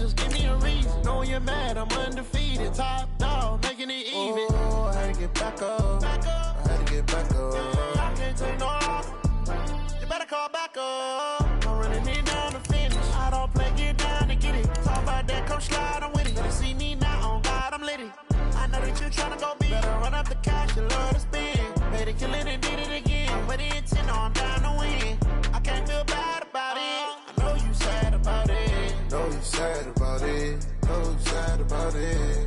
just give me a reason. Know you're mad, I'm undefeated. Top dog, making it even. Oh, I had to get back up. I had to get back up. I can't take no loss. You better call back up. I'm running it down to finish. I don't play, get down to get it. Talk about that, come slide, I'm with it. Better see me now, on God, I'm litty. I know that you tryna go big. Better run up the cash, you love to spend. Better kill it and did it again. Put it in 10, I'm down to win. I can't feel bad about it. I know you sad about it. Know you sad about it. Know you sad about it.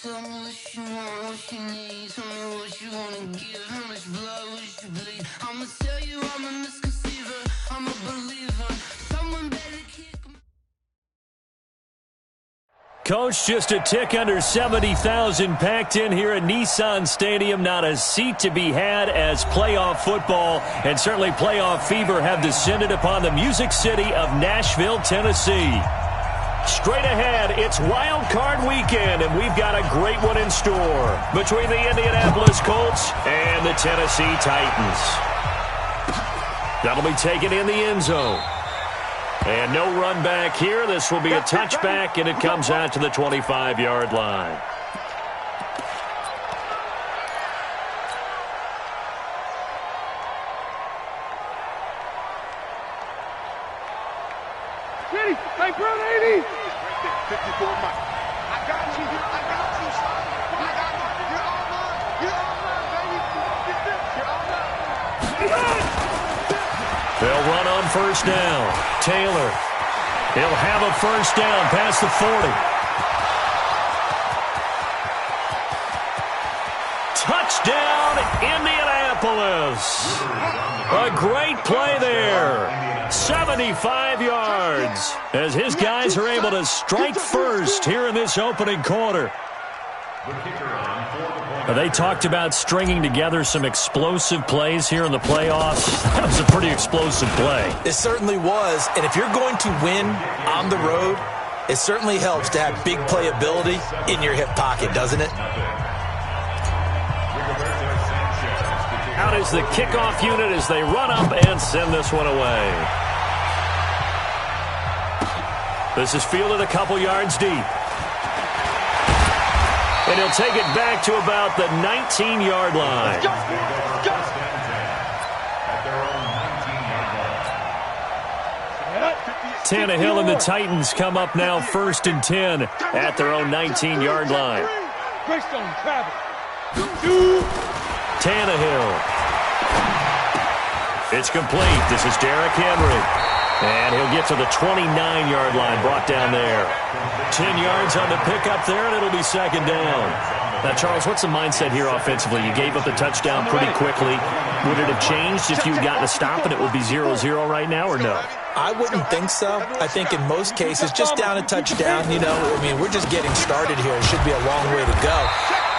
Tell me what you want, what you need. Tell me what you wanna give. How much blood would you bleed? I'ma tell you I'm a misconceiver. I'm a believer. Someone better kick me. Coach, just a tick under 70,000 packed in here at Nissan Stadium. Not a seat to be had as playoff football and certainly playoff fever have descended upon the Music City of Nashville, Tennessee. Straight ahead, it's Wild Card Weekend, and we've got a great one in store between the Indianapolis Colts and the Tennessee Titans. That'll be taken in the end zone. And no run back here. This will be a touchback, and it comes out to the 25-yard line. Ready? Hey, bro, 80. 54 Mike. I got you. I got you. I got you. You're all mine. You're all mine, baby. You're all mine. They'll run on first down. Taylor. He'll have a first down past the 40. Touchdown, Indianapolis. A great play there. 75 yards as his guys are able to strike first here in this opening quarter. They talked about stringing together some explosive plays here in the playoffs. That was a pretty explosive play. It certainly was, and if you're going to win on the road, it certainly helps to have big playability in your hip pocket, doesn't it? Out is the kickoff unit as they run up and send this one away. This is fielded a couple yards deep. And he'll take it back to about the 19-yard line. Tannehill and the Titans come up now 1st and 10 at their own 19-yard line. Tannehill. It's complete. This is Derrick Henry. And he'll get to the 29-yard line, brought down there. 10 yards on the pickup there, and it'll be second down. Now, Charles, what's the mindset here offensively? You gave up the touchdown pretty quickly. Would it have changed if you had gotten a stop and it would be 0-0 right now, or no? I wouldn't think so. I think in most cases, just down a touchdown, we're just getting started here. It should be a long way to go.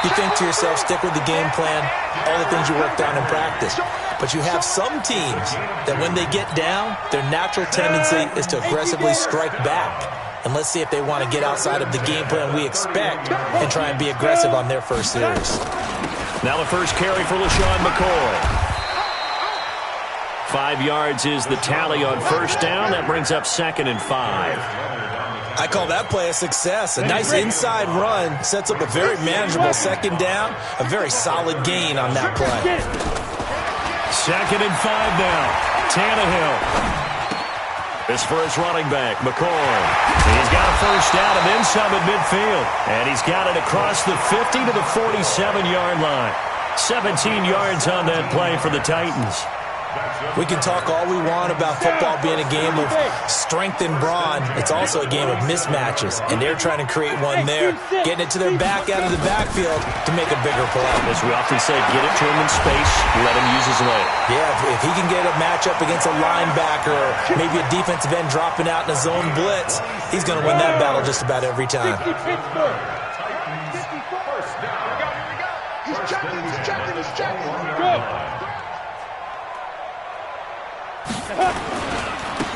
You think to yourself, stick with the game plan, all the things you worked on in practice. But you have some teams that when they get down, their natural tendency is to aggressively strike back. And let's see if they want to get outside of the game plan we expect and try and be aggressive on their first series. Now the first carry for LaShawn McCoy. 5 yards is the tally on first down. That brings up 2nd and 5. I call that play a success. A nice inside run sets up a very manageable second down. A very solid gain on that play. 2nd and 5 now. Tannehill. This for his running back, McCoy. He's got a first down and then some at midfield. And he's got it across the 50 to the 47-yard line. 17 yards on that play for the Titans. We can talk all we want about football being a game of strength and brawn. It's also a game of mismatches, and they're trying to create one there, getting it to their back out of the backfield to make a bigger play. As we often say, get it to him in space, let him use his leg. Yeah, if he can get a matchup against a linebacker or maybe a defensive end dropping out in a zone blitz, he's going to win that battle just about every time. He's checking. Go.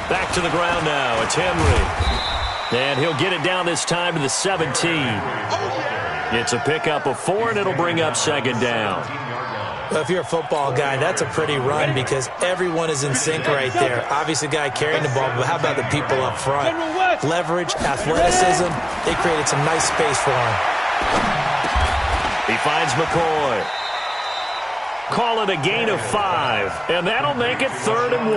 Back to the ground now. It's Henry. And he'll get it down this time to the 17. It's a pickup of 4, and it'll bring up second down. Well, if you're a football guy, that's a pretty run because everyone is in sync right there. Obviously, the guy carrying the ball, but how about the people up front? Leverage, athleticism, they created some nice space for him. He finds McCoy. Call it a gain of 5, and that'll make it 3rd and 1.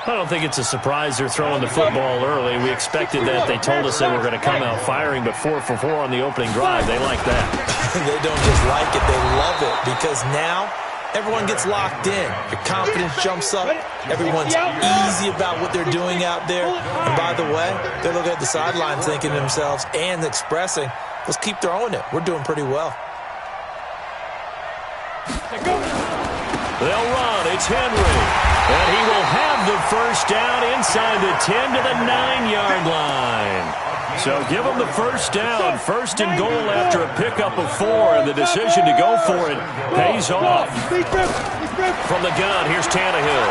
I don't think it's a surprise they're throwing the football early. We expected that. They told us they were going to come out firing, but 4 for 4 on the opening drive. They like that. They don't just like it. They love it because now everyone gets locked in. Your confidence jumps up. Everyone's easy about what they're doing out there. And by the way, they're looking at the sideline thinking to themselves and expressing, let's keep throwing it. We're doing pretty well. They'll run. It's Henry. And he will have the first down inside the 10 to the 9-yard line. So give him the first down. 1st and goal after a pickup of 4. And the decision to go for it pays off. From the gun, here's Tannehill.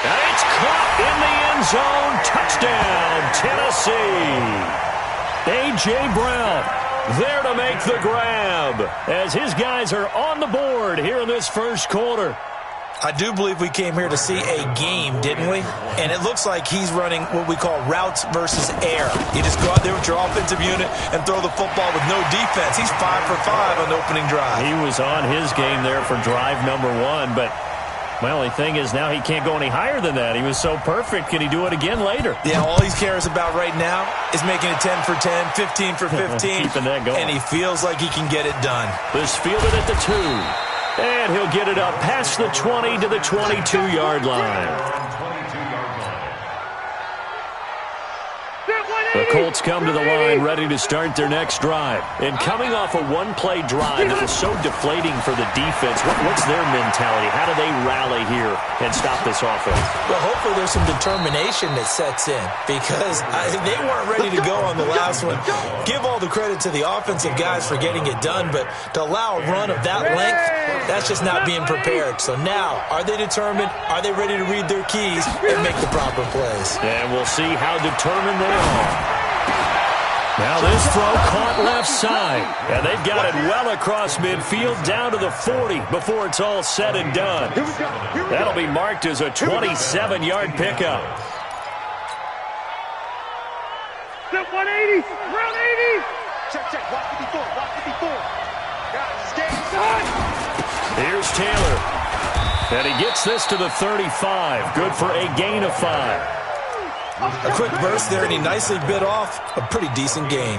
And it's caught in the end zone. Touchdown, Tennessee. A.J. Brown there to make the grab as his guys are on the board here in this first quarter. I do believe we came here to see a game, didn't we? And it looks like he's running what we call routes versus air. You just go out there with your offensive unit and throw the football with no defense. He's 5 for 5 on the opening drive. He was on his game there for drive number 1, but my only thing is now he can't go any higher than that. He was so perfect. Can he do it again later? Yeah, all he cares about right now is making it 10 for 10, 15 for 15. Keeping that going. And he feels like he can get it done. This fielded at the 2. And he'll get it up past the 20 to the 22-yard line. The Colts come to the line ready to start their next drive. And coming off a one-play drive that was so deflating for the defense, what's their mentality? How do they rally here and stop this offense? Well, hopefully there's some determination that sets in because they weren't ready to go on the last one. Give all the credit to the offensive guys for getting it done, but to allow a run of that length, that's just not being prepared. So now, are they determined? Are they ready to read their keys and make the proper plays? And we'll see how determined they are. Now this throw caught left side, and they've got it well across midfield down to the 40 before it's all said and done. That'll be marked as a 27-yard pickup. Set 180, round 80. Check, watch the before, Guys, game Here's Taylor, and he gets this to the 35. Good for a gain of 5. A quick burst there, and he nicely bit off a pretty decent gain.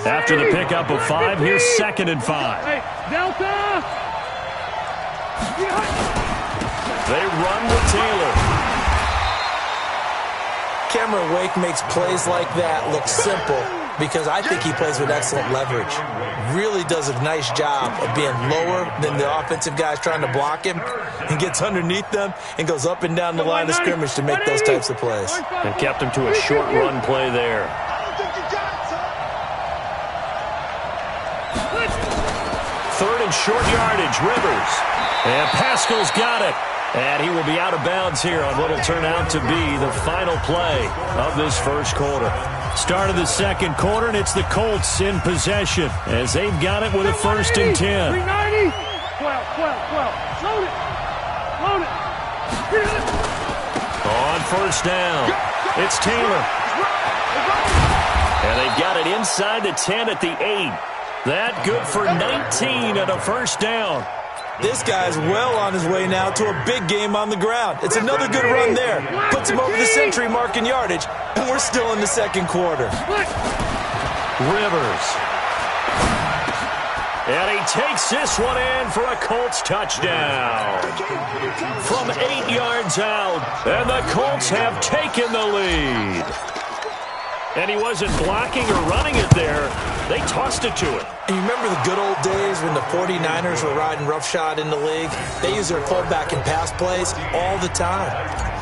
After the pickup of 5, here's 2nd and 5. Hey, Delta! They run with Taylor. Cameron Wake makes plays like that look simple because I think he plays with excellent leverage. Really does a nice job of being lower than the offensive guys trying to block him and gets underneath them and goes up and down the line of scrimmage to make those types of plays. And kept him to a short run play there. Third and short yardage, Rivers. And Pascal's got it. And he will be out of bounds here on what will turn out to be the final play of this first quarter. Start of the second quarter, and it's the Colts in possession as they've got it with a 1st and 10. 390. 12. Load it. On 1st down, it's Taylor. And they've got it inside the 10 at the 8. That good for 19 and a 1st down. This guy's well on his way now to a big game on the ground. It's another good run there. Puts him over the century mark in yardage, and we're still in the second quarter. Rivers. And he takes this one in for a Colts touchdown. From 8 yards out, and the Colts have taken the lead. And he wasn't blocking or running it there. They tossed it to him. And you remember the good old days when the 49ers were riding roughshod in the league? They used their fullback and pass plays all the time.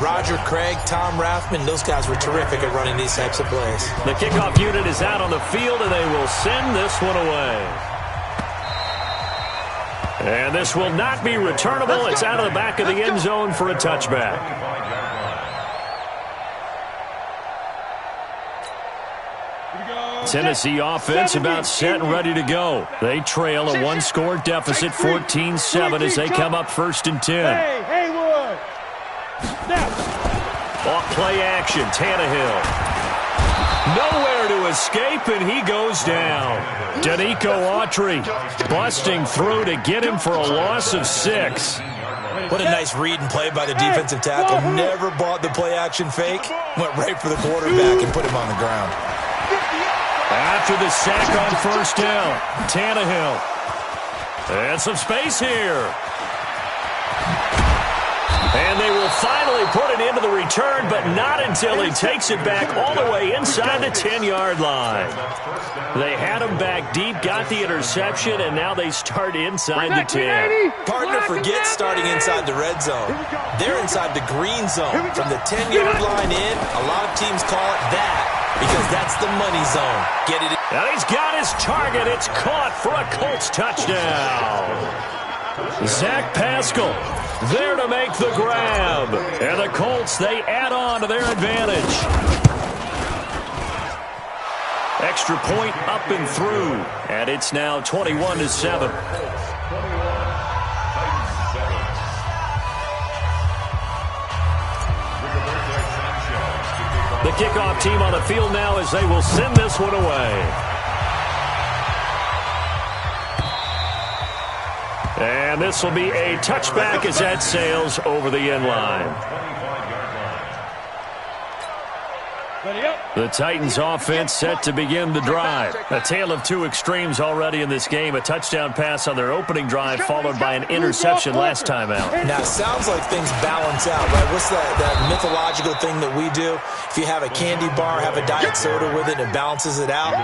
Roger Craig, Tom Rathman, those guys were terrific at running these types of plays. The kickoff unit is out on the field, and they will send this one away. And this will not be returnable. It's out of the back of the end zone for a touchback. Tennessee offense about set and ready to go. They trail a one-score deficit, 14-7, as they come up 1st and 10. Haywood. Off play action, Tannehill. Nowhere to escape, and he goes down. Danico Autry busting through to get him for a loss of 6. What a nice read and play by the defensive tackle. Never bought the play action fake. Went right for the quarterback and put him on the ground. After the sack on 1st down, Tannehill. And some space here. And they will finally put it into the return, but not until he takes it back all the way inside the 10-yard line. They had him back deep, got the interception, and now they start inside the 10. Partner, forget starting inside the red zone. They're inside the green zone. From the 10-yard line in, a lot of teams call it that because that's the money zone. Get it? And he's got his target. It's caught for a Colts touchdown. Zach Pascal there to make the grab. And the Colts, they add on to their advantage. Extra point up and through. And it's now 21-7. The kickoff team on the field now as they will send this one away. And this will be a touchback as that sails over the end line. The Titans offense set to begin the drive. A tale of two extremes already in this game. A touchdown pass on their opening drive followed by an interception last time out. Now, it sounds like things balance out, right? What's that mythological thing that we do? If you have a candy bar, have a diet soda with it, it balances it out.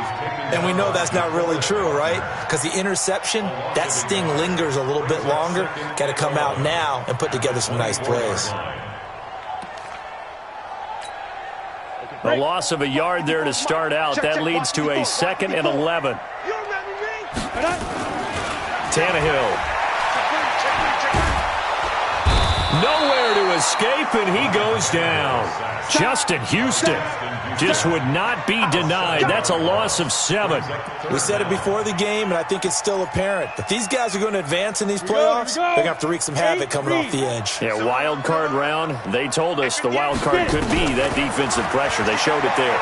And we know that's not really true, right? Because the interception, that sting lingers a little bit longer. Got to come out now and put together some nice plays. A loss of a yard there to start out. That leads to a 2nd and 11. Tannehill. Nowhere to escape, and he goes down. Justin Houston just would not be denied. That's a loss of 7. We said it before the game, and I think it's still apparent. If these guys are going to advance in these playoffs, they're going to have to wreak some havoc coming off the edge. Yeah, wild card round. They told us the wild card could be that defensive pressure. They showed it there.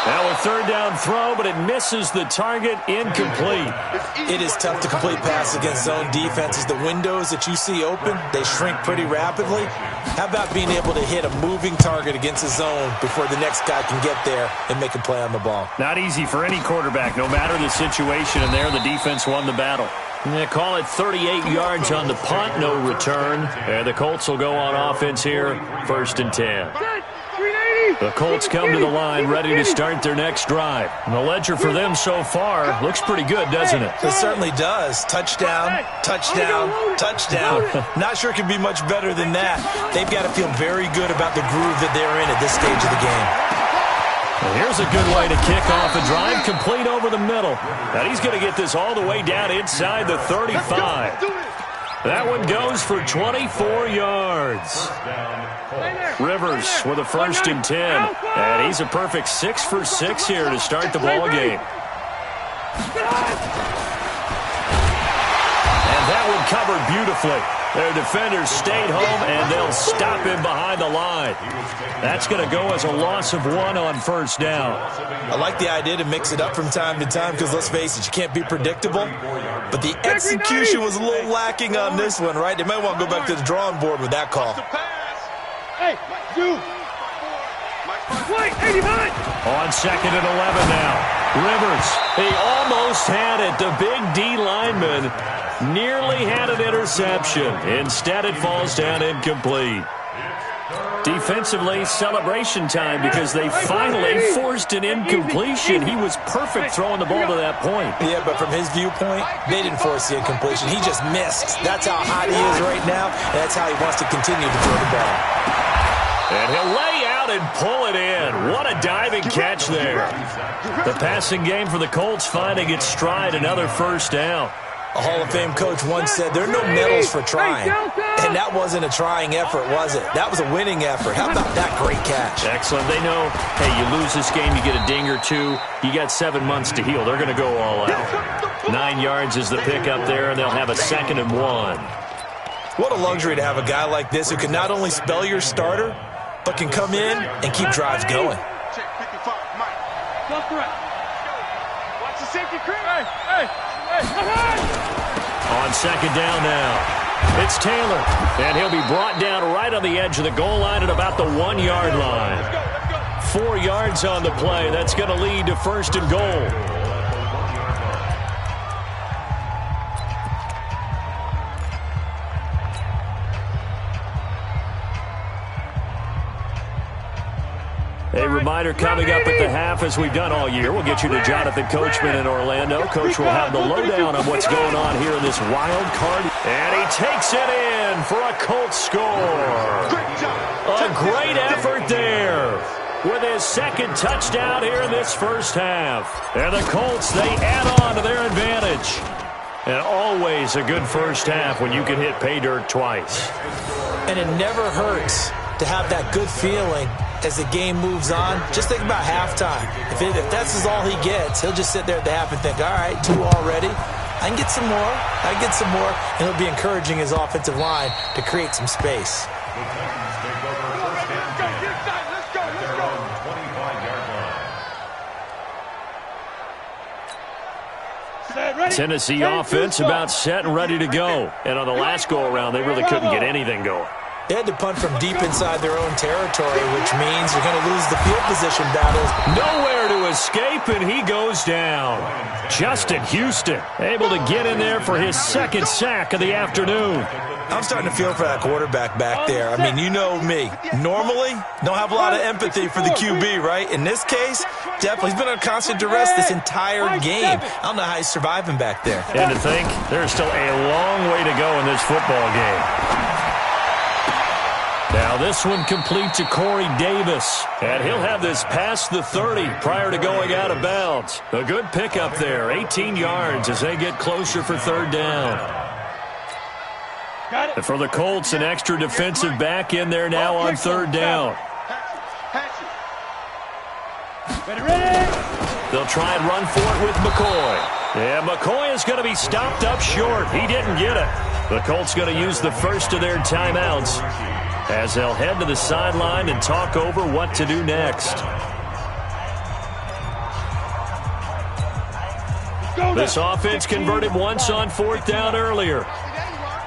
Now a 3rd down throw, but it misses the target, incomplete. It is tough to complete passes against zone defenses. The windows that you see open, they shrink pretty rapidly. How about being able to hit a moving target against a zone before the next guy can get there and make a play on the ball? Not easy for any quarterback, no matter the situation, and there the defense won the battle. They call it 38 yards on the punt, no return. And the Colts will go on offense here, 1st and 10. The Colts come to the line ready to start their next drive. And the ledger for them so far looks pretty good, doesn't it? It certainly does. Touchdown, touchdown, touchdown. Not sure it can be much better than that. They've got to feel very good about the groove that they're in at this stage of the game. And here's a good way to kick off a drive, complete over the middle. And he's going to get this all the way down inside the 35. That one goes for 24 yards. Rivers with a 1st and 10. And he's a perfect 6 for 6 here to start the ball game. And that one covered beautifully. Their defenders stayed home, and they'll stop him behind the line. That's going to go as a loss of 1 on 1st down. I like the idea to mix it up from time to time because, let's face it, you can't be predictable. But the execution was a little lacking on this one, right? They might want to go back to the drawing board with that call. Hey, you. Wait, 89. On 2nd and 11 now. Rivers, he almost had it. The big D lineman nearly had an interception. Instead, it falls down incomplete. Defensively, celebration time because they finally forced an incompletion. He was perfect throwing the ball to that point. Yeah, but from his viewpoint, they didn't force the incompletion. He just missed. That's how hot he is right now, and that's how he wants to continue to throw the ball. And he'll lay out out and pull it in. What a diving catch there. The passing game for the Colts finding its stride, another first down. A Hall of Fame coach once said there are no medals for trying. And that wasn't a trying effort, was it? That was a winning effort. How about that great catch? Excellent. They know, hey, you lose this game, you get a ding or two. You got 7 months to heal. They're going to go all out. 9 yards is the pickup there, and they'll have a 2nd and 1. What a luxury to have a guy like this who can not only spell your starter, but can come in and keep drives going. Check 55, Mike. Watch the safety creep. Hey. On 2nd down now, it's Taylor, and he'll be brought down right on the edge of the goal line at about the 1-yard line. 4 yards on the play. That's going to lead to 1st and goal. A reminder coming up at the half, as we've done all year. We'll get you to Jonathan Coachman in Orlando. Coach will have the lowdown on what's going on here in this wild card. And he takes it in for a Colts score. A great effort there with his 2nd touchdown here in this first half. And the Colts, they add on to their advantage. And always a good first half when you can hit pay dirt twice. And it never hurts to have that good feeling as the game moves on. Just think about halftime. If that's all he gets, he'll just sit there at the half and think, all right, 2 already. I can get some more. And he'll be encouraging his offensive line to create some space. Tennessee offense about set and ready to go. And on the last go-around, they really couldn't get anything going. They had to punt from deep inside their own territory, which means you're going to lose the field position battles. Nowhere to escape, and he goes down. Justin Houston able to get in there for his 2nd sack of the afternoon. I'm starting to feel for that quarterback back there. I mean, you know me. Normally, don't have a lot of empathy for the QB, right? In this case, definitely he's been under constant duress this entire game. I don't know how he's surviving back there. And to think, there's still a long way to go in this football game. Now this one complete to Corey Davis. And he'll have this past the 30 prior to going out of bounds. A good pickup there. 18 yards as they get closer for 3rd down. And for the Colts, an extra defensive back in there now on 3rd down. They'll try and run for it with McCoy. Yeah, McCoy is going to be stopped up short. He didn't get it. The Colts going to use the first of their timeouts as they'll head to the sideline and talk over what to do next. This offense converted once on 4th down earlier.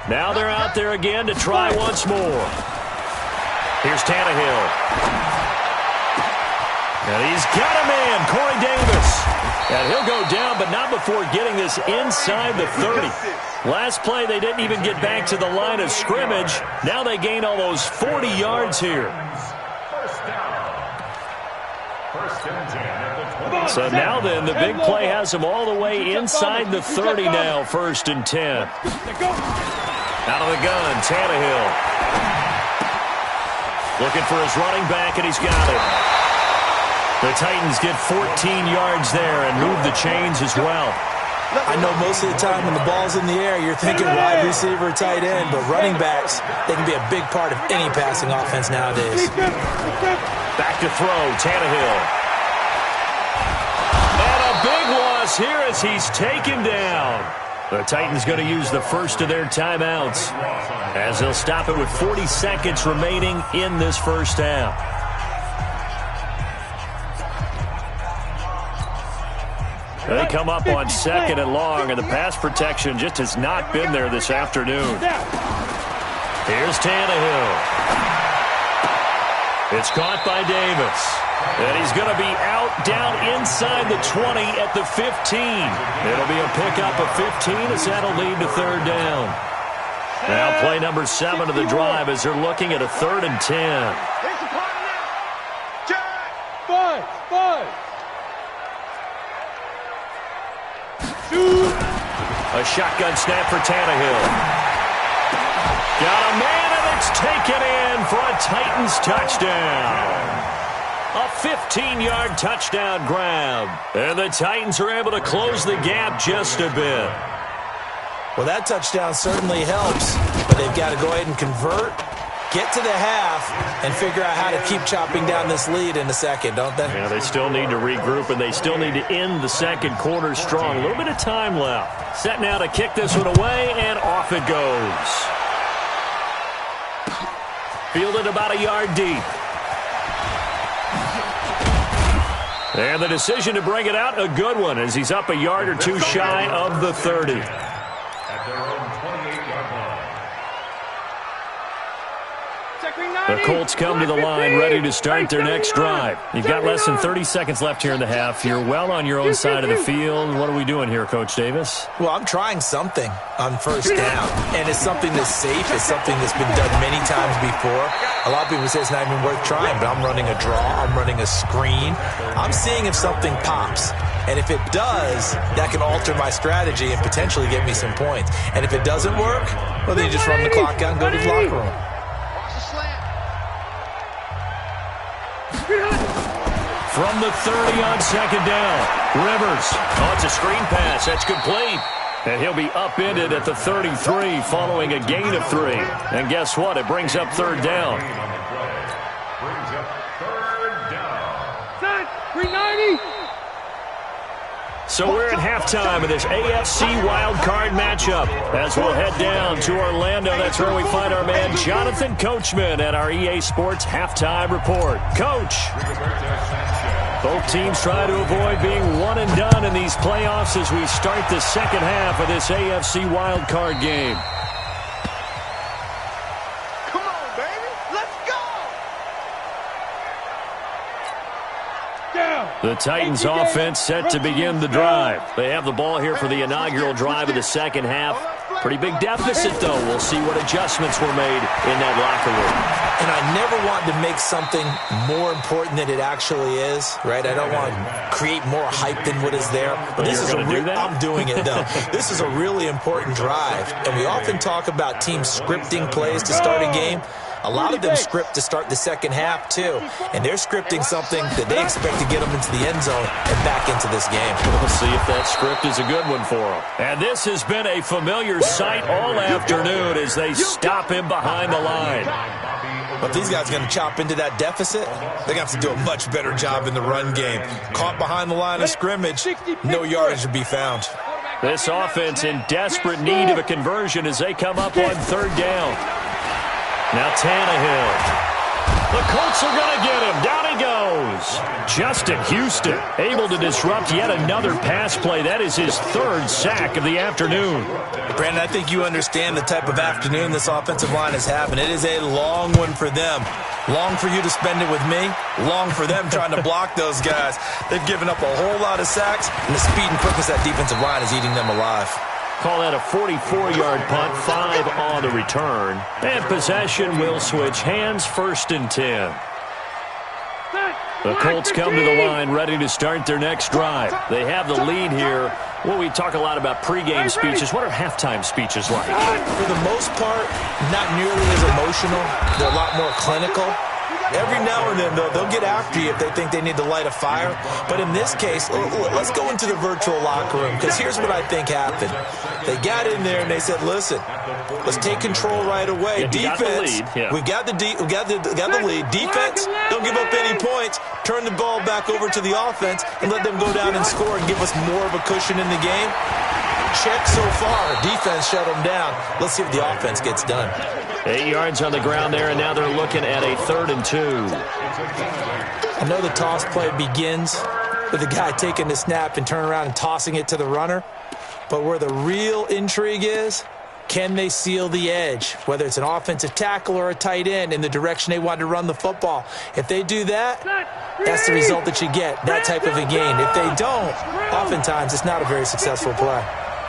Now they're out there again to try once more. Here's Tannehill. And he's got a man, Corey Davis. And he'll go down, but not before getting this inside the 30. Last play, they didn't even get back to the line of scrimmage. Now they gain almost 40 yards here. So now then, the big play has them all the way inside the 30 now, 1st and 10. Out of the gun, Tannehill. Looking for his running back, and he's got it. The Titans get 14 yards there and move the chains as well. I know most of the time when the ball's in the air, you're thinking wide receiver, tight end, but running backs, they can be a big part of any passing offense nowadays. Back to throw, Tannehill. And a big loss here as he's taken down. The Titans going to use the first of their timeouts as they'll stop it with 40 seconds remaining in this first half. They come up on 2nd and long, and the pass protection just has not been there this afternoon. Here's Tannehill. It's caught by Davis. And he's going to be out down inside the 20 at the 15. It'll be a pickup of 15 as that'll lead to 3rd down. Now play number 7 of the drive as they're looking at a 3rd and 10. A shotgun snap for Tannehill. Got a man, and it's taken in for a Titans touchdown. A 15-yard touchdown grab. And the Titans are able to close the gap just a bit. Well, that touchdown certainly helps, but they've got to go ahead and convert, get to the half, and figure out how to keep chopping down this lead in the second, don't they? Yeah, they still need to regroup, and they still need to end the second quarter strong. A little bit of time left. Set now to kick this one away, and off it goes. Fielded about a yard deep. And the decision to bring it out, a good one, as he's up a yard or two shy of the 30. The Colts come to the line ready to start their next drive. You've got less than 30 seconds left here in the half. You're well on your own side of the field. What are we doing here, Coach Davis? Well, I'm trying something on first down, and it's something that's safe. It's something that's been done many times before. A lot of people say it's not even worth trying, but I'm running a draw. I'm running a screen. I'm seeing if something pops. And if it does, that can alter my strategy and potentially get me some points. And if it doesn't work, well, then you just run the clock out and go to the locker room. From the 30 on second down, Rivers. Oh, it's a screen pass. That's complete. And he'll be upended at the 33 following a gain of 3. And guess what? It brings up third down. Brings up third down. Set, 390. So we're at halftime of this AFC wildcard matchup. As we'll head down to Orlando, that's where we find our man Jonathan Coachman at our EA Sports Halftime Report. Coach, both teams try to avoid being one and done in these playoffs as we start the second half of this AFC wildcard game. Come on, baby. Let's go. The Titans offense set to begin the drive. They have the ball here for the inaugural drive of the second half. Pretty big deficit, though. We'll see what adjustments were made in that locker room. And I never want to make something more important than it actually is, right? I don't want to create more hype than what is there. But this is I'm doing it, though. This is a really important drive. And we often talk about teams scripting plays to start a game. A lot of them script to start the second half, too. And they're scripting something that they expect to get them into the end zone and back into this game. We'll see if that script is a good one for them. And this has been a familiar sight all afternoon as they stop him behind the line. But these guys are going to chop into that deficit. They're going to have to do a much better job in the run game. Caught behind the line of scrimmage, no yardage to be found. This offense in desperate need of a conversion as they come up on third down. Now Tannehill. The Colts are going to get him. Down he goes. Justin Houston able to disrupt yet another pass play. That is his third sack of the afternoon. Brandon, I think you understand the type of afternoon this offensive line is having. It is a long one for them. Long for you to spend it with me. Long for them trying to block those guys. They've given up a whole lot of sacks, and the speed and quickness of that defensive line is eating them alive. Call that a 44-yard punt, 5 on the return. And possession will switch hands, 1st and 10. The Colts come to the line ready to start their next drive. They have the lead here. Well, we talk a lot about pregame speeches. What are halftime speeches like? For the most part, not nearly as emotional. They're a lot more clinical. Every now and then, though, they'll get after you if they think they need to light a fire. But in this case, let's go into the virtual locker room, because here's what I think happened. They got in there and they said, listen, let's take control right away. Defense, we got the lead. Defense, don't give up any points. Turn the ball back over to the offense and let them go down and score and give us more of a cushion in the game. Check so far. Defense shut them down. Let's see if the offense gets done. 8 yards on the ground there, and now they're looking at a 3rd and 2. I know the toss play begins with the guy taking the snap and turning around and tossing it to the runner. But where the real intrigue is, can they seal the edge, whether it's an offensive tackle or a tight end, in the direction they want to run the football? If they do that, that's the result that you get, that type of a gain. If they don't, oftentimes it's not a very successful play.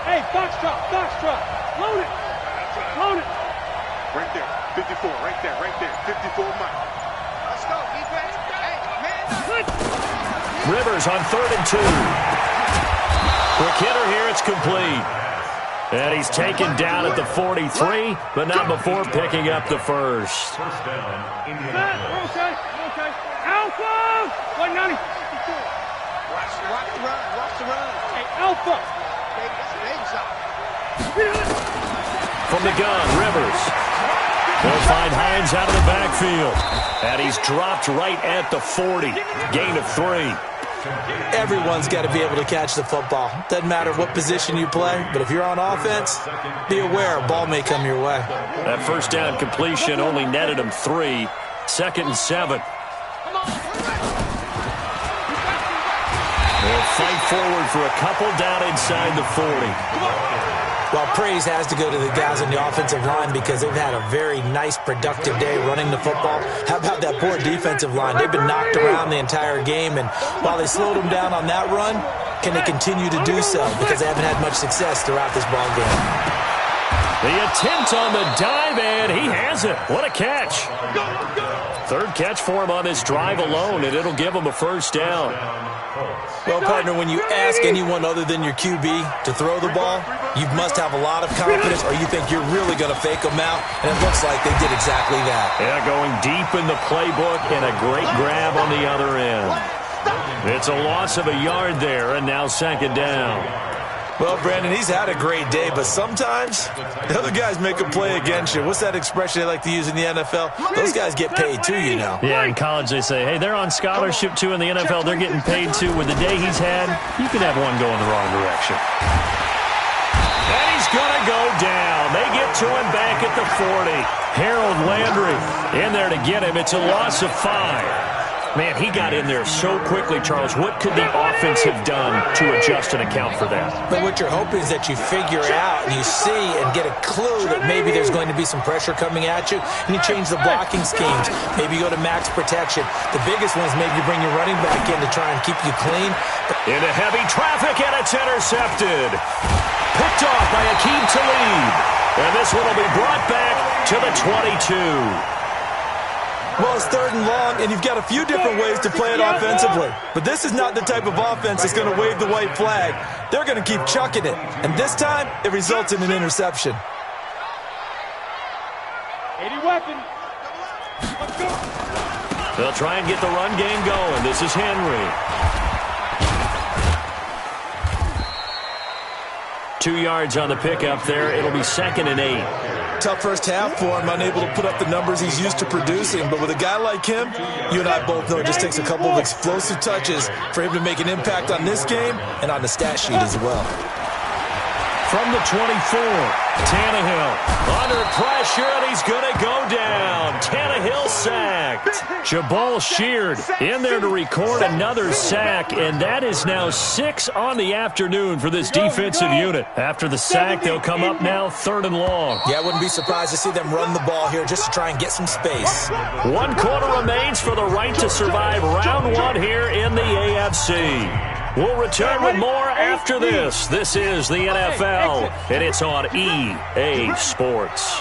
Hey, box drop, load it, load it. Right there, 54, right there, 54 Mike. Let's go, defense. Hey, man. Rivers on 3rd and 2. Quick hitter here, it's complete. And he's taken down at the 43, but not before picking up the first. Okay. Alpha! 190. Watch the run. Watch the run. Hey, Alpha! Big shot. From the gun, Rivers. They'll find Hines out of the backfield. And he's dropped right at the 40. Gain of 3. Everyone's got to be able to catch the football. Doesn't matter what position you play, but if you're on offense, be aware a ball may come your way. That first down completion only netted him 3. 2nd and 7. They'll fight forward for a couple down inside the 40. Well, praise has to go to the guys on the offensive line because they've had a very nice, productive day running the football. How about that poor defensive line? They've been knocked around the entire game, and while they slowed them down on that run, can they continue to do so? Because they haven't had much success throughout this ball game. The attempt on the dive, and he has it. What a catch. 3rd catch for him on this drive alone, and it'll give him a first down. Well, partner, when you ask anyone other than your QB to throw the ball, you must have a lot of confidence or you think you're really going to fake them out, and it looks like they did exactly that. Yeah, going deep in the playbook and a great grab on the other end. It's a loss of a yard there, and now 2nd down. Well, Brandon, he's had a great day, but sometimes the other guys make a play against you. What's that expression they like to use in the NFL? Those guys get paid too, you know. Yeah, in college they say, hey, they're on scholarship too. In the NFL, they're getting paid too. With the day he's had, you can have one going the wrong direction. And he's going to go down. They get to him back at the 40. Harold Landry in there to get him. It's a loss of 5. Man, he got in there so quickly, Charles. What could the offense have done to adjust and account for that? But what you're hoping is that you figure out and you see and get a clue that maybe there's going to be some pressure coming at you, and you change the blocking schemes. Maybe you go to max protection. The biggest one is maybe you bring your running back in to try and keep you clean. Into heavy traffic, and it's intercepted. Picked off by Akeem Talib. And this one will be brought back to the 22. Well, it's 3rd and long, and you've got a few different ways to play it offensively. But this is not the type of offense that's going to wave the white flag. They're going to keep chucking it. And this time, it results in an interception. 80 weapon. Let's go. They'll try and get the run game going. This is Henry. 2 yards on the pickup there. It'll be 2nd and 8. Tough first half for him, unable to put up the numbers he's used to producing. But with a guy like him, you and I both know it just takes a couple of explosive touches for him to make an impact on this game and on the stat sheet as well. From the 24, Tannehill under pressure, and he's going to go down. Tannehill sacked. Jabal Sheard in there to record another sack, and that is now 6 on the afternoon for this defensive unit. After the sack, they'll come up now 3rd and long. Yeah, I wouldn't be surprised to see them run the ball here just to try and get some space. 1 quarter remains for the right to survive round 1 here in the AFC. We'll return with more after this. This is the NFL, and it's on EA Sports.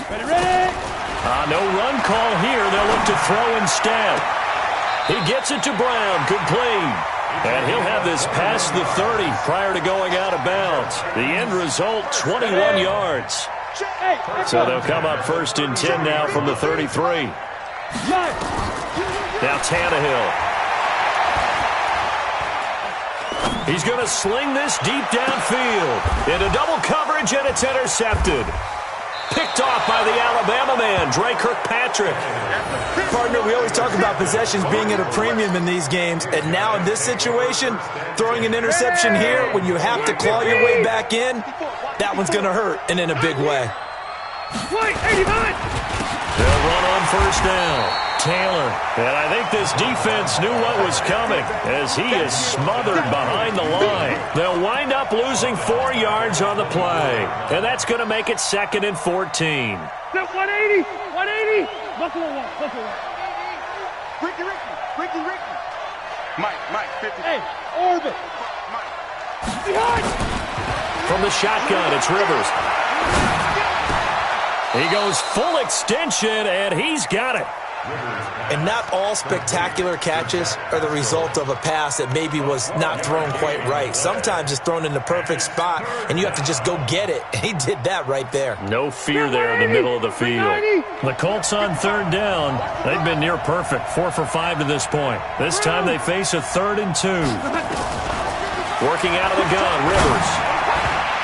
Ready? No run call here. They'll look to throw instead. He gets it to Brown, complete. And he'll have this past the 30 prior to going out of bounds. The end result, 21 yards. So they'll come up 1st and 10 now from the 33. Now Tannehill. He's going to sling this deep downfield. Into double coverage, and it's intercepted. Picked off by the Alabama man, Dre Kirkpatrick. Partner, we always talk about possessions being at a premium in these games, and now in this situation, throwing an interception here when you have to claw your way back in, that one's going to hurt, and in a big way. They'll run on 1st down. Taylor, and I think this defense knew what was coming as he is smothered behind the line. They'll wind up losing 4 yards on the play, and that's going to make it 2nd and 14. 180. Buffalo one. Ricky. Mike, 50. Hey, orbit. Mike. Behind. From the shotgun, it's Rivers. He goes full extension, and he's got it. And not all spectacular catches are the result of a pass that maybe was not thrown quite right. Sometimes it's thrown in the perfect spot, and you have to just go get it. And he did that right there. No fear there in the middle of the field. The Colts on third down. They've been near perfect, 4 for 5 to this point. This time they face a 3rd and 2. Working out of the gun, Rivers.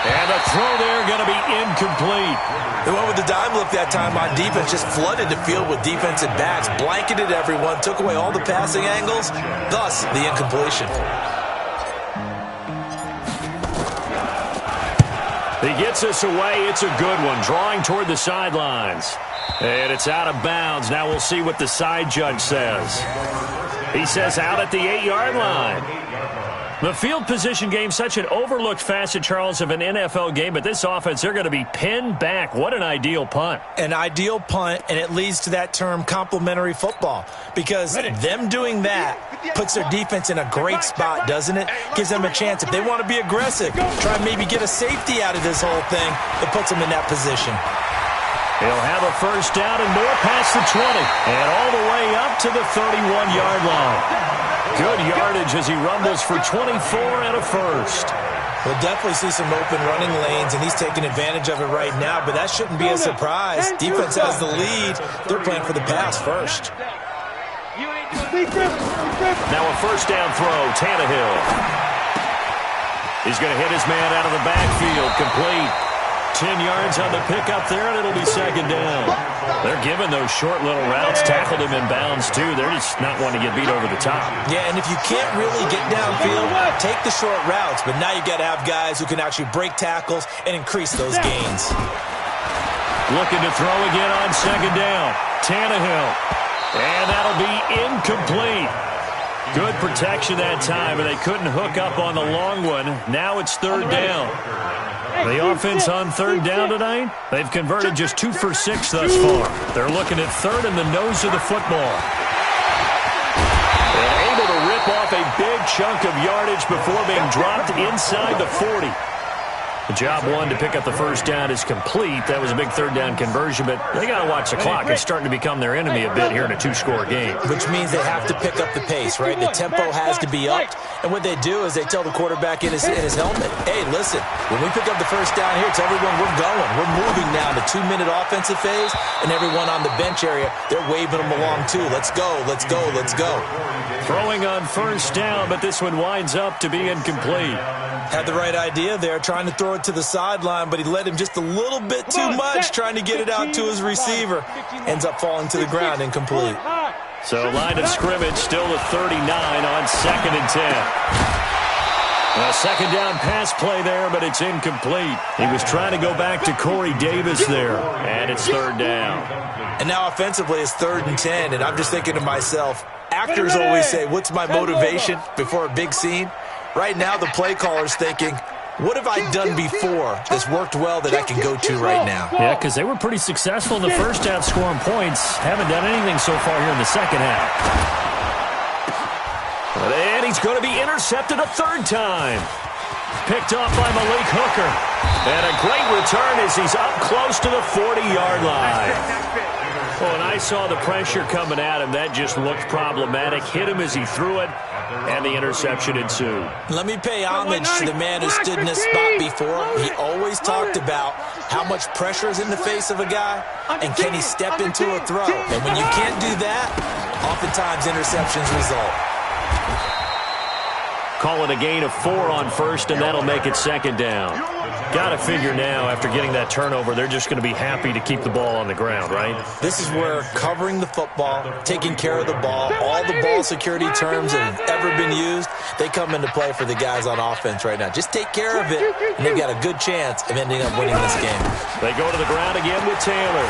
And the throw there going to be incomplete. They went with the dime look that time on defense, just flooded the field with defensive backs, blanketed everyone, took away all the passing angles, thus the incompletion. He gets us away. It's a good one, drawing toward the sidelines. And it's out of bounds. Now we'll see what the side judge says. He says out at the 8-yard line. The field position game, such an overlooked facet, Charles, of an NFL game, but this offense, they're going to be pinned back. What an ideal punt. An ideal punt, and it leads to that term complementary football, because them doing that puts their defense in a great spot, doesn't it? Gives them a chance. If they want to be aggressive, try and maybe get a safety out of this whole thing, it puts them in that position. He'll have a first down and more past the 20, and all the way up to the 31-yard line. Good yardage as he rumbles for 24 and a first. We'll definitely see some open running lanes, and he's taking advantage of it right now, but that shouldn't be a surprise. Defense has the lead. They're playing for the pass first. Now a first down throw, Tannehill. He's going to hit his man out of the backfield, complete. 10 yards on the pickup there, and it'll be second down. They're giving those short little routes, tackled him in bounds, too. They're just not wanting to get beat over the top. Yeah, and if you can't really get downfield, take the short routes. But now you got to have guys who can actually break tackles and increase those gains. Looking to throw again on second down. Tannehill. And that'll be incomplete. Good protection that time, but they couldn't hook up on the long one. Now it's third down. The offense on third down tonight, they've converted just 2 for 6 thus far. They're looking at third in the nose of the football. And able to rip off a big chunk of yardage before being dropped inside the 40. The job one to pick up the first down is complete. That was a big third down conversion, but they got to watch the clock. It's starting to become their enemy a bit here in a 2-score game. Which means they have to pick up the pace, right? The tempo has to be upped. And what they do is they tell the quarterback in his helmet, hey, listen, when we pick up the first down here, tell everyone we're going. We're moving now to 2-minute offensive phase, and everyone on the bench area, they're waving them along too. Let's go, let's go, let's go. Throwing on first down, but this one winds up to be incomplete. Had the right idea there, trying to throw it to the sideline, but he led him just a little bit too much, trying to get it out to his receiver. Ends up falling to the ground, incomplete. So line of scrimmage still at 39 on 2nd and 10. A second down pass play there, but it's incomplete. He was trying to go back to Corey Davis there, and it's third down. And now offensively it's 3rd and 10, and I'm just thinking to myself, actors always say, what's my motivation before a big scene? Right now the play caller's thinking, what have I done before that's worked well that I can go to right now? Yeah, because they were pretty successful in the first half scoring points. Haven't done anything so far here in the second half. And he's going to be intercepted a 3rd time. Picked off by Malik Hooker. And a great return as he's up close to the 40-yard line. Well, when I saw the pressure coming at him, that just looked problematic. Hit him as he threw it, and the interception ensued. Let me pay homage to the man who stood in this spot before. He always talked about how much pressure is in the face of a guy, and can he step into a throw. And when you can't do that, oftentimes interceptions result. Call it a gain of 4 on first, and that'll make it second down. Got to figure now, after getting that turnover, they're just going to be happy to keep the ball on the ground, right? This is where covering the football, taking care of the ball, all the ball security terms that have ever been used, they come into play for the guys on offense right now. Just take care of it, and they've got a good chance of ending up winning this game. They go to the ground again with Taylor.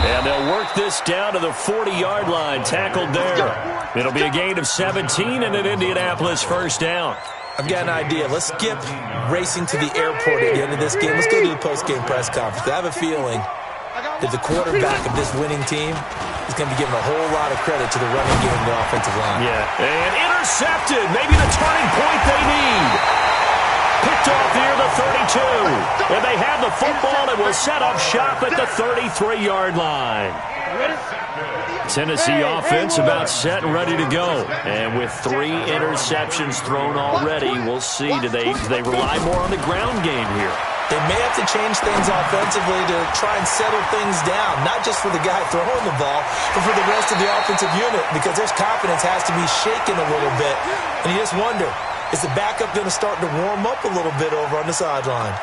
And they'll work this down to the 40-yard line, tackled there. It'll be a gain of 17 and an Indianapolis first down. I've got an idea. Let's skip racing to the airport at the end of this game. Let's go to the post-game press conference. I have a feeling that the quarterback of this winning team is going to be given a whole lot of credit to the running game and the offensive line. Yeah, and intercepted. Maybe the turning point they need. Picked off near the 32. And they have the football and will set up shop at the 33-yard line. Tennessee offense about set and ready to go. And with 3 interceptions thrown already, we'll see. Do they rely more on the ground game here? They may have to change things offensively to try and settle things down, not just for the guy throwing the ball, but for the rest of the offensive unit, because their confidence has to be shaken a little bit. And you just wonder, is the backup going to start to warm up a little bit over on the sideline?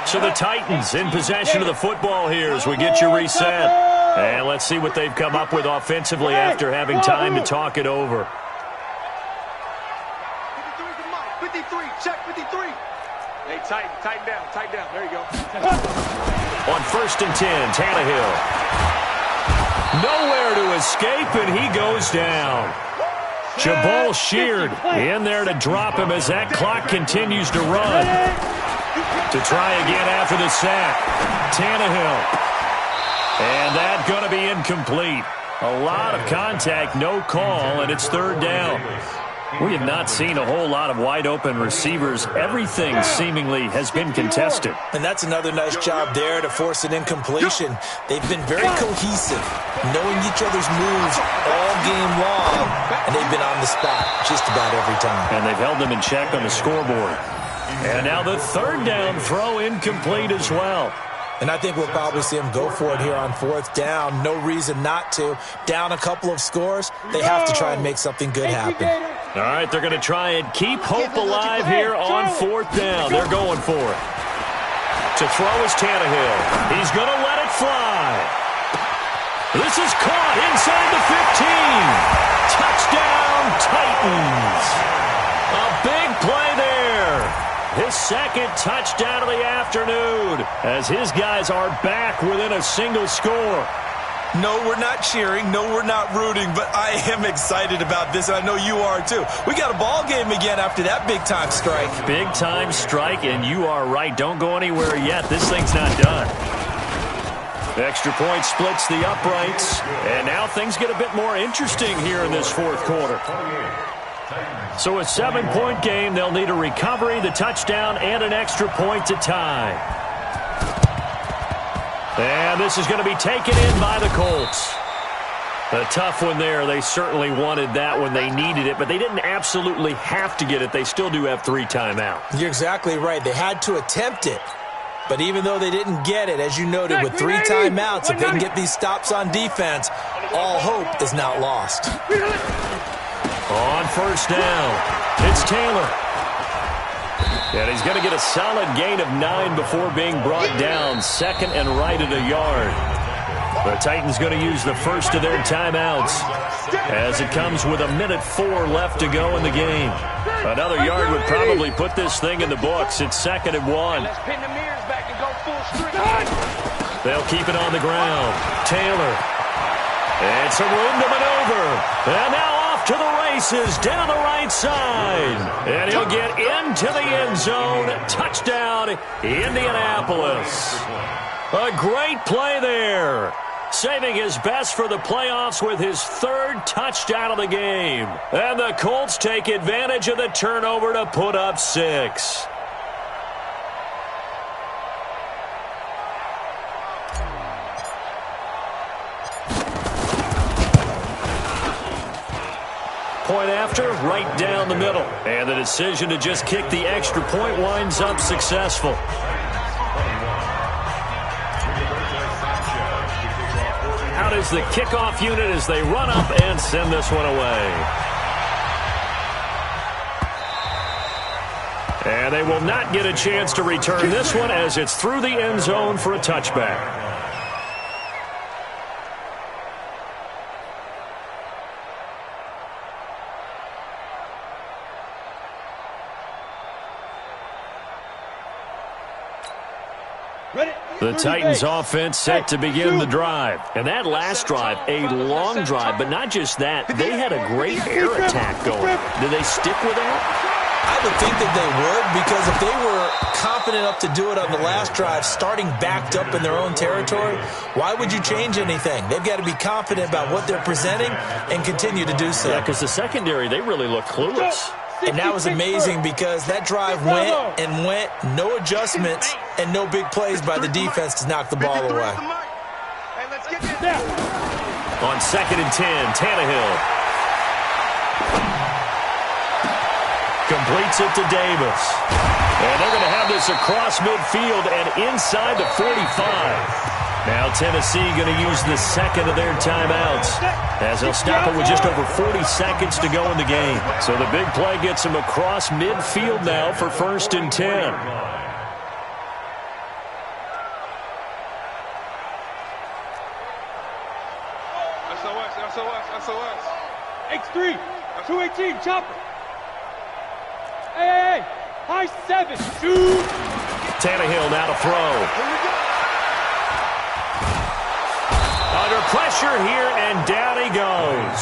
So the Titans in possession of the football here as we get you reset. And let's see what they've come up with offensively after having time to talk it over. 53, check 53. Hey, tighten down. There you go. On 1st and 10, Tannehill. Nowhere to escape, and he goes down. Jabal Sheard in there to drop him as that clock continues to run. To try again after the sack. Tannehill. And that's going to be incomplete. A lot of contact, no call, and it's 3rd down. We have not seen a whole lot of wide-open receivers. Everything seemingly has been contested. And that's another nice job there to force an incompletion. They've been very cohesive, knowing each other's moves all game long, and they've been on the spot just about every time. And they've held them in check on the scoreboard. And now the 3rd down throw incomplete as well. And I think we'll probably see them go for it here on 4th down. No reason not to. Down a couple of scores, they have to try and make something good happen. All right, they're going to try and keep hope alive here on 4th down. They're going for it. To throw is Tannehill. He's going to let it fly. This is caught inside the 15. Touchdown, Titans. A big play there. His 2nd touchdown of the afternoon as his guys are back within a single score. No, we're not cheering. No, we're not rooting, but I am excited about this, and I know you are too. We got a ball game again after that big-time strike. Big-time strike, and you are right. Don't go anywhere yet. This thing's not done. The extra point splits the uprights, and now things get a bit more interesting here in this 4th quarter. So a 7-point game. They'll need a recovery, the touchdown, and an extra point to tie. And this is going to be taken in by the Colts. A tough one there. They certainly wanted that when they needed it, but they didn't absolutely have to get it. They still do have 3 timeouts. You're exactly right. They had to attempt it. But even though they didn't get it, as you noted, with 3 timeouts, if they can get these stops on defense, all hope is not lost. On 1st down, it's Taylor. And he's going to get a solid gain of 9 before being brought down. 2nd and right at a yard. The Titans going to use the first of their timeouts as it comes with 1:04 left to go in the game. Another yard would probably put this thing in the books. It's 2nd and 1. Let's pin the mirrors back and go full street. They'll keep it on the ground. Taylor. And some room to maneuver. And now off to the races down the right side. And he'll get into the end zone. Touchdown, Indianapolis. A great play there. Saving his best for the playoffs with his 3rd touchdown of the game. And the Colts take advantage of the turnover to put up 6. Point after, right down the middle. And the decision to just kick the extra point winds up successful. Out is the kickoff unit as they run up and send this one away. And they will not get a chance to return this one as it's through the end zone for a touchback. The Titans offense set to begin the drive. And that last drive, a long drive, but not just that. They had a great air attack going. Did they stick with that? I would think that they would, because if they were confident enough to do it on the last drive, starting backed up in their own territory, why would you change anything? They've got to be confident about what they're presenting and continue to do so. Yeah, because the secondary, they really look clueless. And that was amazing because that drive went and went, no adjustments and no big plays by the defense to knock the ball away. On 2nd and 10, Tannehill completes it to Davis. And they're going to have this across midfield and inside the 45. Now Tennessee going to use the second of their timeouts as they'll stop it with just over 40 seconds to go in the game. So the big play gets them across midfield now for 1st and 10. SOS. X3, 218, chopper. Hey, high 7, 2. Tannehill now to throw. Under pressure here, and down he goes.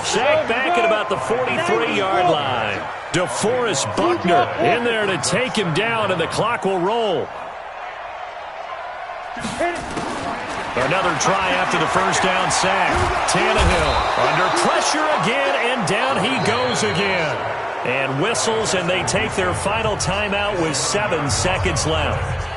Sacked back at about the 43-yard line. DeForest Buckner in there to take him down, and the clock will roll. Another try after the first down sack. Tannehill under pressure again, and down he goes again. And whistles, and they take their final timeout with 7 seconds left.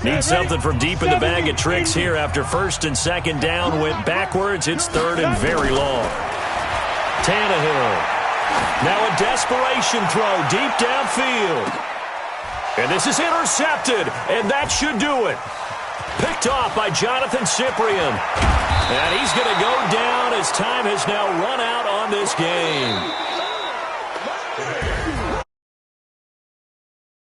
Need something from deep in the bag of tricks here after 1st and 2nd down. Went backwards. It's 3rd and very long. Tannehill. Now a desperation throw deep downfield. And this is intercepted, and that should do it. Picked off by Jonathan Cyprien. And he's going to go down as time has now run out on this game.